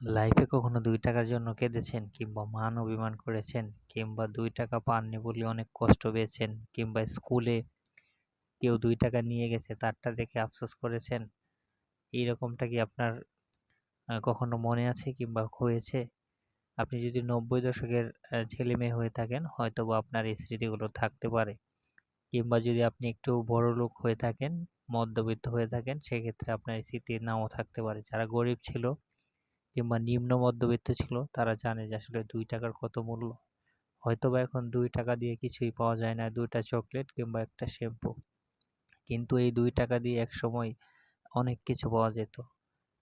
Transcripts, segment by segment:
লাইফে কখনো ৳২ জন্য কেঁদেছেন কিংবা মান অভিমান করেছেন কিংবা ৳২ পাননি বলে অনেক কষ্ট পেয়েছেন কিংবা স্কুলে কেউ ৳২ নিয়ে গেছে তারটা দেখে আফসোস করেছেন? এইরকমটা কি আপনার কখনো মনে আছে কিংবা হয়েছে? আপনি যদি ৯০ দশকের ছেলেমেয়ে হয়ে থাকেন হয়তোবা আপনার এই স্মৃতিগুলো থাকতে পারে। কিংবা যদি আপনি একটু বড়লোক হয়ে থাকেন, মধ্যবিত্ত হয়ে থাকেন সেক্ষেত্রে আপনার এই স্মৃতি নাও থাকতে পারে। যারা গরিব ছিল কিংবা নিম্ন মধ্যবিত্ত ছিল তারা জানে যে আসলে ৳২ কত মূল্য। হয়তোবা এখন ৳২ দিয়ে কিছুই পাওয়া যায় না, ২ টা চকলেট কিংবা একটা শ্যাম্পু। কিন্তু এই ৳২ দিয়ে একসময় অনেক কিছু পাওয়া যেত।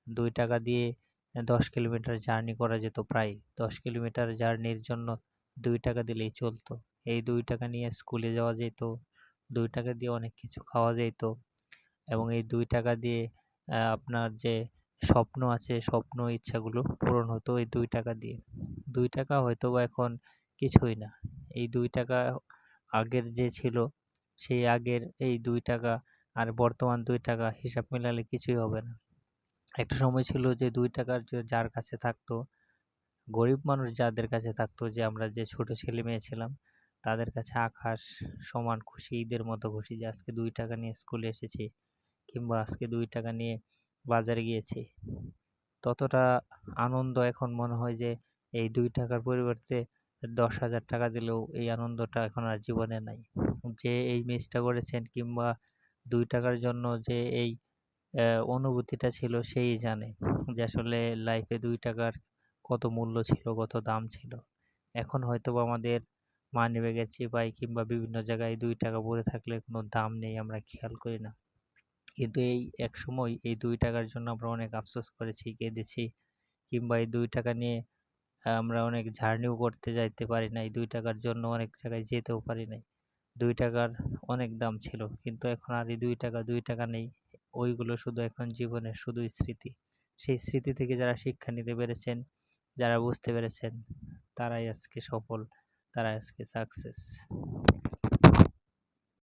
৳২ দিয়ে ১০ কিলোমিটার জার্নি করা যেত প্রায়। ১০ কিলোমিটার জার্নির জন্য ৳২ দিলেই চলতো। এই ৳২ নিয়ে স্কুলে যাওয়া যেত, ৳২ দিয়ে অনেক কিছু খাওয়া যাইত এবং এই ৳২ দিয়ে আপনার যে স্বপ্ন আছে, স্বপ্ন ইচ্ছাগুলো পূরণ হতো এই ৳২ দিয়ে। ৳২ হয়তোবা এখন কিছুই না। এই ৳২ আগের যে ছিল, সেই আগের এই ৳২ আর বর্তমান ৳২ হিসাব মেলালে কিছুই হবে না। একটা সময় ছিল যে ৳২ যার কাছে থাকতো, গরিব মানুষ যাদের কাছে থাকতো, যে আমরা যে ছোট ছেলেমেয়ে ছিলাম, তাদের কাছে আকাশ সমান খুশি, ঈদের মতো খুশি যে আজকে ৳২ নিয়ে স্কুলে এসেছি কিংবা আজকে ৳২ নিয়ে বাজারে গিয়েছি। ততটা আনন্দ এখন মনে হয় যে এই ৳২ পরিবর্তে ৳১০,০০০ দিলেও এই আনন্দটা এখন আর জীবনে নাই। যে এই মিসটা করেছেন কিংবা ৳২ জন্য যে এই অনুভূতিটা ছিল সেই জানে যে আসলে লাইফে ৳২ কত মূল্য ছিল, কত দাম ছিল। এখন হয়তোবা আমাদের মানিব্যাগের চিপায় কিংবা বিভিন্ন জায়গায় ৳২ পড়ে থাকলে কোনো দাম নেই, আমরা খেয়াল করি না। কিন্তু এই একসময় এই ৳২ জন্য আমরা অনেক আফসোস করেছি, কেঁদেছি কিংবা এই ৳২ নিয়ে আমরা অনেক জার্নিও করতে যাইতে পারি নাই। ৳২ জন্য অনেক জায়গায় যেতেও পারি নাই। ৳২ অনেক দাম ছিল। কিন্তু এখন আর এই ৳২ নেই। ওইগুলো শুধু এখন জীবনের শুধুই স্মৃতি। সেই স্মৃতি থেকে যারা শিক্ষা নিতে পেরেছেন, যারা বুঝতে পেরেছেন, তারাই আজকে সফল, তারাই আজকে সাকসেস।